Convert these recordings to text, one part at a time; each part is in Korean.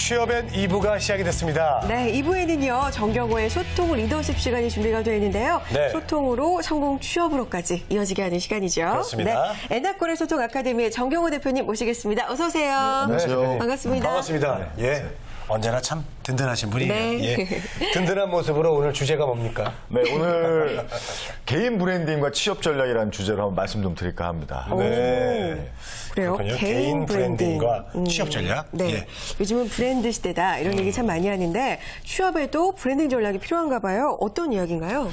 취업엔 2부가 시작이 됐습니다. 네, 2부에는요, 정경호의 소통 리더십 시간이 준비가 되어 있는데요. 네. 소통으로 성공 취업으로까지 이어지게 하는 시간이죠. 그렇습니다. 네, 엔나콜의 소통 아카데미의 정경호 대표님 모시겠습니다. 어서 오세요. 안녕하세요. 반갑습니다. 반갑습니다. 예. 언제나 참 든든하신 분이에요. 네. 예. 든든한 모습으로 오늘 주제가 뭡니까? 네, 오늘 개인 브랜딩과 취업 전략이라는 주제로 한번 말씀 좀 드릴까 합니다. 네. 그래요? 그렇군요. 개인 브랜딩과 브랜딩. 취업 전략. 네. 예. 요즘은 브랜드 시대다 이런 얘기 참 많이 하는데 취업에도 브랜딩 전략이 필요한가 봐요. 어떤 이야기인가요?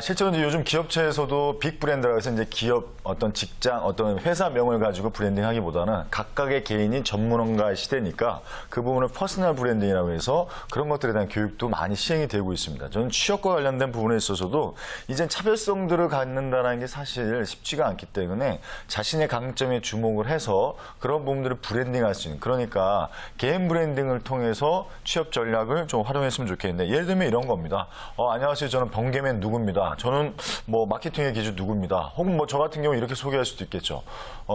실제로 이제 요즘 기업체에서도 빅 브랜드라고 해서 이제 기업 어떤 직장, 어떤 회사명을 가지고 브랜딩 하기보다는 각각의 개인이 전문가의 시대니까 그 부분을 퍼스널 브랜딩이라고 해서 그런 것들에 대한 교육도 많이 시행이 되고 있습니다. 저는 취업과 관련된 부분에 있어서도 이젠 차별성들을 갖는다는 게 사실 쉽지가 않기 때문에 자신의 강점에 주목을 해서 그런 부분들을 브랜딩할 수 있는, 그러니까 개인 브랜딩을 통해서 취업 전략을 좀 활용했으면 좋겠는데, 예를 들면 이런 겁니다. 안녕하세요. 저는 번개맨 누구입니다. 저는 뭐 마케팅의 기준 누구입니다. 혹은 뭐 저 같은 경우 이렇게 소개할 수도 있겠죠.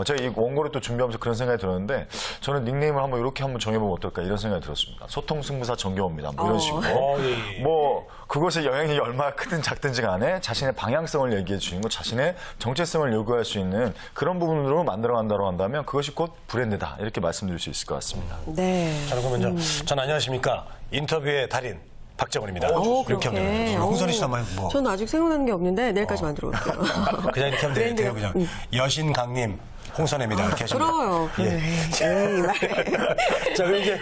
제가 이 원고를 또 준비하면서 그런 생각이 들었는데, 저는 닉네임을 한번 이렇게 한번 정해보면 어떨까 이런 생각이 들었습니다. 소통 승부사 정경호입니다. 뭐 이런 식으로. 예. 뭐 그것의 영향이 얼마나 크든 작든지 간에 자신의 방향성을 얘기해 주는 거, 자신의 정체성을 요구할 수 있는 그런 부분으로 만들어간다고 한다면 그것이 곧 브랜드다, 이렇게 말씀드릴 수 있을 것 같습니다. 네. 저는 그러면 전 안녕하십니까. 인터뷰의 달인 박정훈입니다. 이렇게 하면 그렇게. 되는 거죠. 홍선희 씨도 한번 뭐. 저는 아직 생각나는 게 없는데 내일까지 만들어 올게요. 그냥 이렇게 하면 돼요. 그냥. 여신 강림 홍선혜입니다. 이렇게 하시면 돼요. 부러워요. 에이, 말. 자, 그럼 이제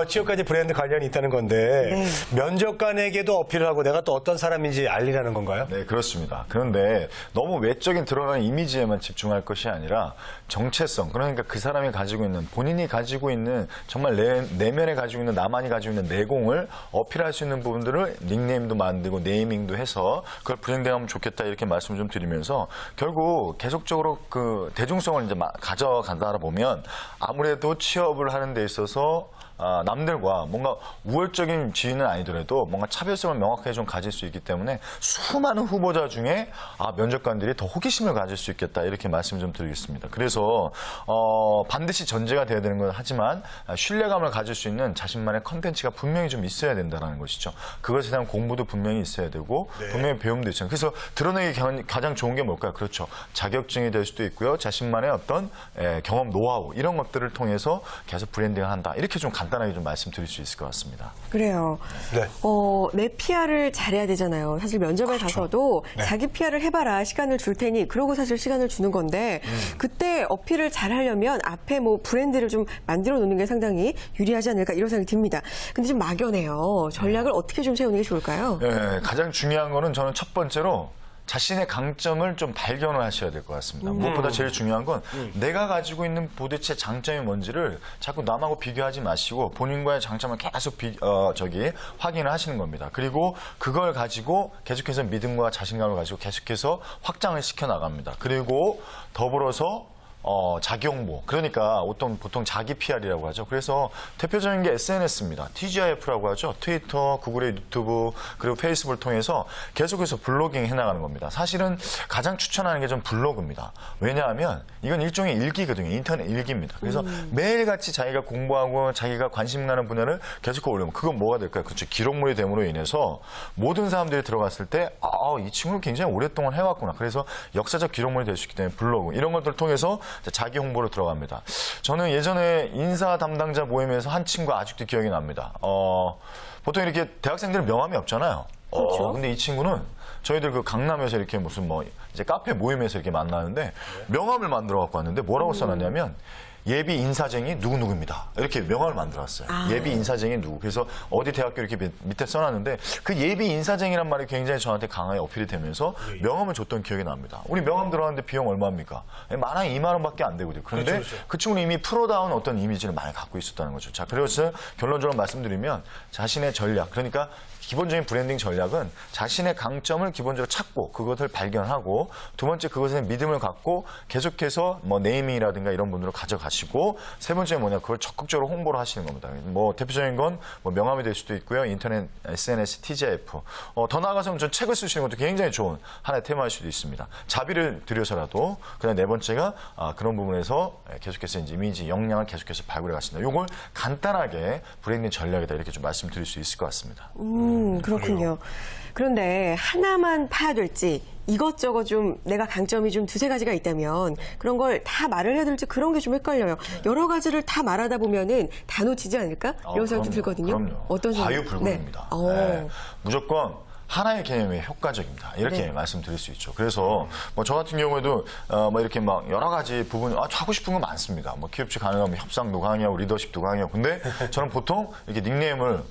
취업까지 브랜드 관련이 있다는 건데 네. 면접관에게도 어필을 하고 내가 또 어떤 사람인지 알리라는 건가요? 네, 그렇습니다. 그런데 너무 외적인 드러나는 이미지에만 집중할 것이 아니라 정체성, 그러니까 그 사람이 가지고 있는, 본인이 가지고 있는 정말 내면에 가지고 있는, 나만이 가지고 있는 내공을 어필할 수 있는 부분들을 닉네임도 만들고 네이밍도 해서 그걸 브랜딩하면 좋겠다, 이렇게 말씀을 좀 드리면서 결국 계속적으로 그 대중성을 이제 가져간다 보면 아무래도 취업을 하는 데 있어서 남들과 뭔가 우월적인 지위는 아니더라도 뭔가 차별성을 명확하게 좀 가질 수 있기 때문에 수많은 후보자 중에 면접관들이 더 호기심을 가질 수 있겠다, 이렇게 말씀 좀 드리겠습니다. 그래서 반드시 전제가 돼야 되는 건 하지만 신뢰감을 가질 수 있는 자신만의 컨텐츠가 분명히 좀 있어야 된다는 것이죠. 그것에 대한 공부도 분명히 있어야 되고 분명히 배움도 있어요. 그래서 드러내기 가장 좋은 게 뭘까요? 그렇죠. 자격증이 될 수도 있고요. 자신만의 어떤 경험, 노하우 이런 것들을 통해서 계속 브랜딩을 한다. 이렇게 좀 간단하게 좀 말씀드릴 수 있을 것 같습니다. 그래요. 네. 내 PR을 잘해야 되잖아요. 사실 면접에 가서도 자기 PR을 해봐라, 시간을 줄 테니, 그러고 사실 시간을 주는 건데 그때 어필을 잘하려면 앞에 뭐 브랜드를 좀 만들어 놓는 게 상당히 유리하지 않을까, 이런 생각이 듭니다. 근데 좀 막연해요. 전략을 어떻게 좀 세우는 게 좋을까요? 네, 가장 중요한 거는 저는 첫 번째로 자신의 강점을 좀 발견을 하셔야 될 것 같습니다. 무엇보다 제일 중요한 건 내가 가지고 있는 도대체 장점이 뭔지를 자꾸 남하고 비교하지 마시고 본인과의 장점을 계속 확인을 하시는 겁니다. 그리고 그걸 가지고 계속해서 믿음과 자신감을 가지고 계속해서 확장을 시켜 나갑니다. 그리고 더불어서 자기 홍보, 그러니까 보통 자기 PR이라고 하죠. 그래서 대표적인 게 SNS입니다. TGIF라고 하죠. 트위터, 구글의 유튜브, 그리고 페이스북을 통해서 계속해서 블로깅 해나가는 겁니다. 사실은 가장 추천하는 게 좀 블로그입니다. 왜냐하면 이건 일종의 일기거든요. 인터넷 일기입니다. 그래서 매일같이 자기가 공부하고 자기가 관심 가는 분야를 계속 올리면 그건 뭐가 될까요? 그렇죠. 기록물이 됨으로 인해서 모든 사람들이 들어갔을 때 이 친구는 굉장히 오랫동안 해왔구나. 그래서 역사적 기록물이 될 수 있기 때문에 블로그 이런 것들을 통해서 자기 홍보로 들어갑니다. 저는 예전에 인사 담당자 모임에서 한 친구가 아직도 기억이 납니다. 보통 이렇게 대학생들은 명함이 없잖아요. 그렇죠. 근데 이 친구는 저희들 그 강남에서 이렇게 무슨 이제 카페 모임에서 이렇게 만나는데 명함을 만들어 갖고 왔는데 뭐라고 써놨냐면 예비 인사쟁이 누구누구입니다. 이렇게 명함을 만들었어요. 예비 인사쟁이 누구. 그래서 어디 대학교 이렇게 밑에 써놨는데 그 예비 인사쟁이란 말이 굉장히 저한테 강하게 어필이 되면서 명함을 줬던 기억이 납니다. 우리 명함 들어갔는데 비용 얼마입니까? 많아 2만 원밖에 안 되거든요. 그런데 그렇죠. 그 친구는 이미 프로다운 어떤 이미지를 많이 갖고 있었다는 거죠. 자, 그래서 결론적으로 말씀드리면 자신의 전략, 그러니까 기본적인 브랜딩 전략은 자신의 강점을 기본적으로 찾고 그것을 발견하고 두 번째 그것에 믿음을 갖고 계속해서 네이밍이라든가 이런 분들을 가져가시는 하시고 세 번째는 뭐냐 그걸 적극적으로 홍보를 하시는 겁니다. 뭐 대표적인 건 뭐 명함이 될 수도 있고요. 인터넷 SNS, TGIF. 더 나아가서는 전 책을 쓰시는 것도 굉장히 좋은 하나의 테마일 수도 있습니다. 자비를 들여서라도. 그다음 네 번째가 그런 부분에서 계속해서 이제 이미지 역량을 계속해서 발굴해 가신다. 요걸 간단하게 브랜딩 전략이다 이렇게 좀 말씀드릴 수 있을 것 같습니다. 그렇군요. 그런데 하나만 파야 될지 이것저것 좀 내가 강점이 좀 두세 가지가 있다면 그런 걸 다 말을 해야 될지 그런 게 좀 헷갈려요. 여러 가지를 다 말하다 보면은 다 놓치지 않을까? 이런 생각도 들거든요. 그럼요. 어떤 생각? 과유불급입니다. 네. 네. 무조건 하나의 개념이 효과적입니다. 이렇게 네. 말씀드릴 수 있죠. 그래서 뭐 저 같은 경우에도 뭐 이렇게 막 여러 가지 부분 하고 싶은 거 많습니다. 뭐 기업체 가능하면 협상도 강의하고 리더십도 강의하고. 근데 저는 보통 이렇게 닉네임을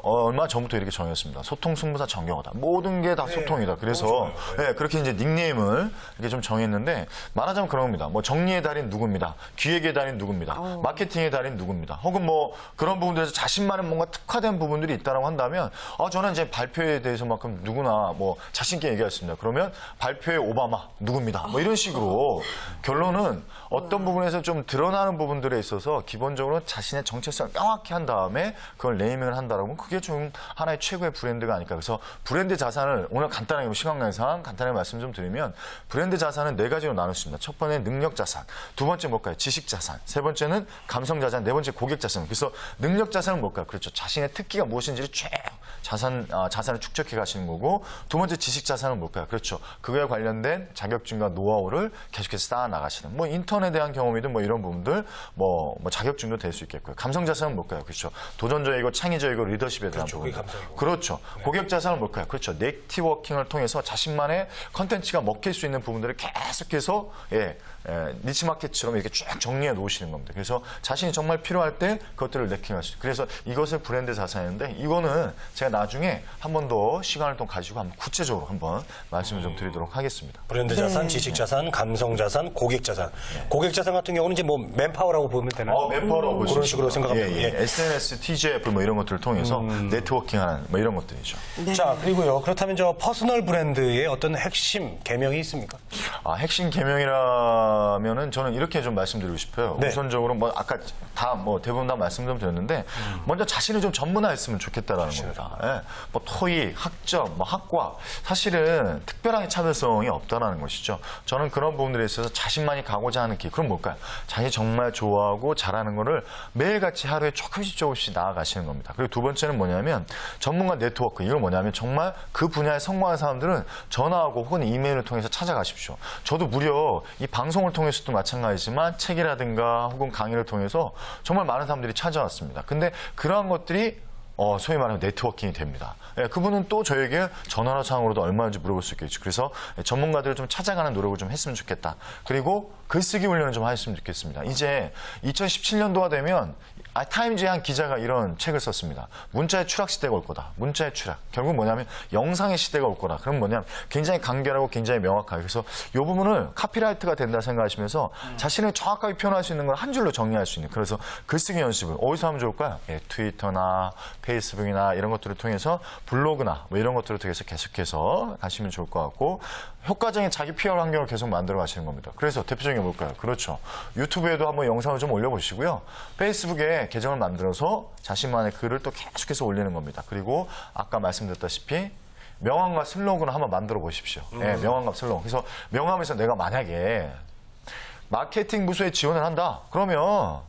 얼마 전부터 이렇게 정했습니다. 소통 승부사 정경화다. 모든 게 다 소통이다. 그래서 네, 그렇게 이제 닉네임을 이렇게 좀 정했는데 말하자면 그런 겁니다. 뭐 정리의 달인 누구입니다. 기획의 달인 누구입니다. 마케팅의 달인 누구입니다. 혹은 뭐 그런 부분들에서 자신만의 뭔가 특화된 부분들이 있다라고 한다면 저는 이제 발표에 대해서 만큼 누구나 뭐 자신 있게 얘기했습니다. 그러면 발표의 오바마 누구입니다. 뭐 이런 식으로 결론은 어떤 부분에서 좀 드러나는 부분들에 있어서 기본적으로 자신의 정체성을 명확히 한 다음에 그걸 네이밍을 한다라면 그게 좀 하나의 최고의 브랜드가 아닐까. 그래서 브랜드 자산을 오늘 간단하게 시간 관계상 간단하게 말씀 좀 드리면 브랜드 자산은 네 가지로 나눌 수 있습니다. 첫 번째는 능력 자산, 두 번째 뭘까요? 지식 자산, 세 번째는 감성 자산, 네 번째 고객 자산. 그래서 능력 자산은 뭘까요? 그렇죠. 자신의 특기가 무엇인지를 쭉 자산을 축적해 가시는 거고 두 번째 지식 자산은 뭘까요? 그렇죠. 그거에 관련된 자격증과 노하우를 계속해서 쌓아 나가시는 뭐 인턴에 대한 경험이든 뭐 이런 부분들 뭐 자격증도 될 수 있겠고요. 감성 자산은 뭘까요? 그렇죠. 도전적이고 창의적이고 리더십에 대한 부분. 그렇죠. 고객 자산은 뭘까요? 그렇죠. 네트워킹을 통해서 자신만의 컨텐츠가 먹힐 수 있는 부분들을 계속해서 니치마켓처럼 이렇게 쭉 정리해 놓으시는 겁니다. 그래서 자신이 정말 필요할 때 그것들을 네킹할 수 있어요. 그래서 이것을 브랜드 자산인데 이거는 제가 나중에 한 번 더 시간을 좀 가지고 한번 구체적으로 한번 말씀을 좀 드리도록 하겠습니다. 브랜드 자산, 지식 자산, 감성 자산, 고객 자산. 고객 자산 같은 경우는 이제 뭐 맨파워라고 보면 되나요? 맨파워라고 볼 수 그런 있습니다. 식으로 생각하면 SNS, TGF 뭐 이런 것들을 통해서 네트워킹하는 뭐 이런 것들이죠. 네. 자, 그리고요. 그렇다면 저 퍼스널 브랜드의 어떤 핵심 개명이 있습니까? 핵심 개명이라면은 저는 이렇게 좀 말씀드리고 싶어요. 네. 우선적으로 뭐 아까 다 뭐 대부분 다 말씀 좀 드렸는데 먼저 자신을 좀 전문화했으면 좋겠다라는 겁니다. 예. 뭐 토익, 학점, 뭐 학과 사실은 특별하게 차별성이 없다라는 것이죠. 저는 그런 부분들에 있어서 자신만이 가고자 하는 길 그럼 뭘까요? 자신이 정말 좋아하고 잘하는 거를 매일같이 하루에 조금씩 나아가시는 겁니다. 그리고 두 번째는 뭐냐면 전문가 네트워크. 이건 뭐냐면 정말 그 분야에 성공한 사람들은 전화하고 혹은 이메일을 통해서 찾아가십시오. 저도 무려 이 방송을 통해서도 마찬가지지만 책이라든가 혹은 강의를 통해서 정말 많은 사람들이 찾아왔습니다. 근데 그러한 것들이 소위 말하면 네트워킹이 됩니다. 그분은 또 저에게 전화나 상으로도 얼마인지 물어볼 수 있겠죠. 그래서 전문가들을 좀 찾아가는 노력을 좀 했으면 좋겠다. 그리고 글쓰기 훈련을 좀 했으면 좋겠습니다. 이제 2017년도가 되면 타임즈의 한 기자가 이런 책을 썼습니다. 문자의 추락 시대가 올 거다. 문자의 추락. 결국 뭐냐면 영상의 시대가 올 거다. 그럼 뭐냐면 굉장히 간결하고 굉장히 명확하게. 그래서 이 부분을 카피라이트가 된다 생각하시면서 자신을 정확하게 표현할 수 있는 걸 한 줄로 정리할 수 있는. 그래서 글쓰기 연습을 어디서 하면 좋을까요? 트위터나 페이스북이나 이런 것들을 통해서 블로그나 뭐 이런 것들을 통해서 계속해서 가시면 좋을 것 같고 효과적인 자기 PR 환경을 계속 만들어 가시는 겁니다. 그래서 대표적인 게 뭘까요? 그렇죠. 유튜브에도 한번 영상을 좀 올려보시고요. 페이스북에 계정을 만들어서 자신만의 글을 또 계속해서 올리는 겁니다. 그리고 아까 말씀드렸다시피 명함과 슬로건을 한번 만들어 보십시오. 네, 명함과 슬로건. 그래서 명함에서 내가 만약에 마케팅 부서에 지원을 한다. 그러면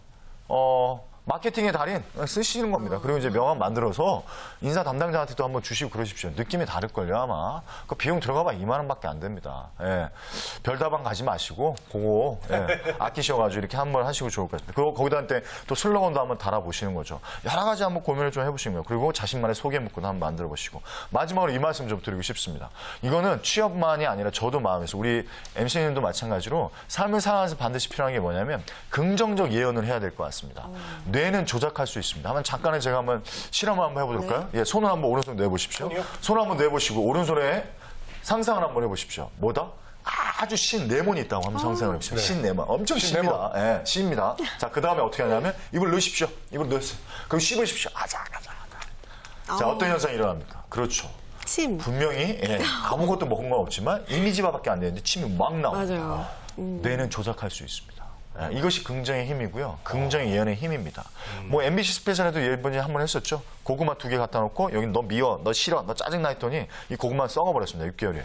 마케팅의 달인 쓰시는 겁니다. 그리고 이제 명함 만들어서 인사 담당자한테도 한번 주시고 그러십시오. 느낌이 다를걸요, 아마. 그 비용 들어가봐 2만 원밖에 안 됩니다. 예. 별다방 가지 마시고, 그거, 아끼셔가지고 이렇게 한번 하시고 좋을 것 같습니다. 그리고 거기다 또 슬로건도 한번 달아보시는 거죠. 여러 가지 한번 고민을 좀 해보시는 거예요. 그리고 자신만의 소개 문구도 한번 만들어 보시고. 마지막으로 이 말씀 좀 드리고 싶습니다. 이거는 취업만이 아니라 저도 마음에서 우리 MC님도 마찬가지로 삶을 살아가면서 반드시 필요한 게 뭐냐면 긍정적 예언을 해야 될 것 같습니다. 뇌는 조작할 수 있습니다. 한번 잠깐에 제가 한번 실험을 한번 해볼까요? 네. 손을 한번 오른손 내보십시오. 손을 한번 내보시고 오른손에 상상을 한번 해보십시오. 뭐다? 아주 신 네몬이 있다고 한번 상상을 해보십시오. 네. 신 네몬. 엄청 신입니다. 예, 신입니다. 자, 그 다음에 어떻게 하냐면 이걸 넣으십시오. 이걸 넣으세요. 그럼 씹으십시오. 아작아작. 자, 어떤 현상이 일어납니까? 그렇죠. 침. 분명히 아무것도 먹은 건 없지만 이미지밖에 안 되는데 침이 막 나옵니다. 맞아요. 뇌는 조작할 수 있습니다. 이것이 긍정의 힘이고요. 긍정의 예언의 힘입니다. 뭐 MBC 스페셜에도 예전에 한번 했었죠. 고구마 2개 갖다 놓고 여기 너 미워, 너 싫어, 너 짜증나 했더니 이 고구마 썩어버렸습니다. 6개월에.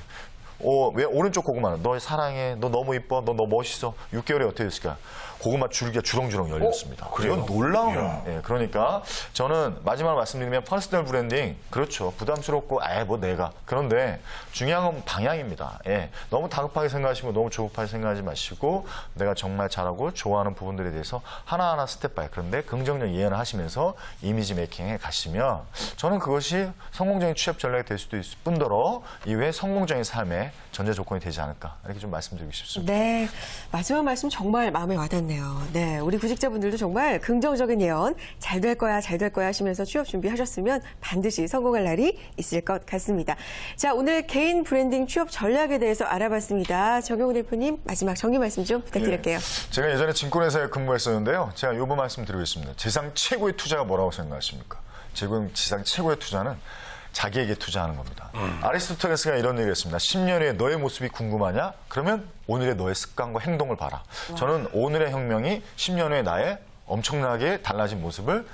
왜 오른쪽 고구마는 너 사랑해, 너 너무 이뻐, 너 너무 멋있어. 6개월에 어떻게 됐을까? 고구마 줄기가 주렁주렁 열렸습니다. 이건 놀라운 거예요. 예, 그러니까 저는 마지막으로 말씀드리면 퍼스널 브랜딩 그렇죠. 부담스럽고 뭐 내가 그런데 중요한 건 방향입니다. 예, 너무 다급하게 생각하시고 너무 조급하게 생각하지 마시고 내가 정말 잘하고 좋아하는 부분들에 대해서 하나하나 스텝 바이 그런데 긍정적 예언을 하시면서 이미지 메이킹에 가시면 저는 그것이 성공적인 취업 전략이 될 수도 있을 뿐더러 이후에 성공적인 삶의 전제 조건이 되지 않을까 이렇게 좀 말씀드리고 싶습니다. 네, 마지막 말씀 정말 마음에 와닿네요. 네, 우리 구직자분들도 정말 긍정적인 예언 잘 될 거야, 잘 될 거야 하시면서 취업 준비하셨으면 반드시 성공할 날이 있을 것 같습니다. 자, 오늘 개인 브랜딩 취업 전략에 대해서 알아봤습니다. 정경우 대표님 마지막 정리 말씀 좀 부탁드릴게요. 제가 예전에 증권회사에 근무했었는데요. 제가 요거 말씀 드리겠습니다. 세상 최고의 투자가 뭐라고 생각하십니까? 지금 세상 최고의 투자는 자기에게 투자하는 겁니다. 아리스토텔레스가 이런 얘기를 했습니다. 10년 후에 너의 모습이 궁금하냐? 그러면 오늘의 너의 습관과 행동을 봐라. 저는 오늘의 혁명이 10년 후에 나의 엄청나게 달라진 모습을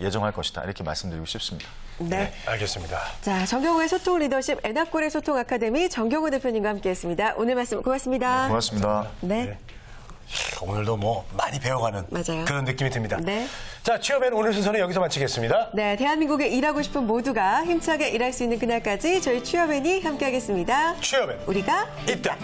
예정할 것이다. 이렇게 말씀드리고 싶습니다. 네. 알겠습니다. 자, 정경우의 소통 리더십 에나콜의 소통 아카데미 정경우 대표님과 함께했습니다. 오늘 말씀 고맙습니다. 고맙습니다. 네. 오늘도 뭐 많이 배워가는 맞아요. 그런 느낌이 듭니다. 네. 자, 취업엔 오늘 순서는 여기서 마치겠습니다. 네, 대한민국에 일하고 싶은 모두가 힘차게 일할 수 있는 그날까지 저희 취업앤이 함께하겠습니다. 취업엔 우리가 있다.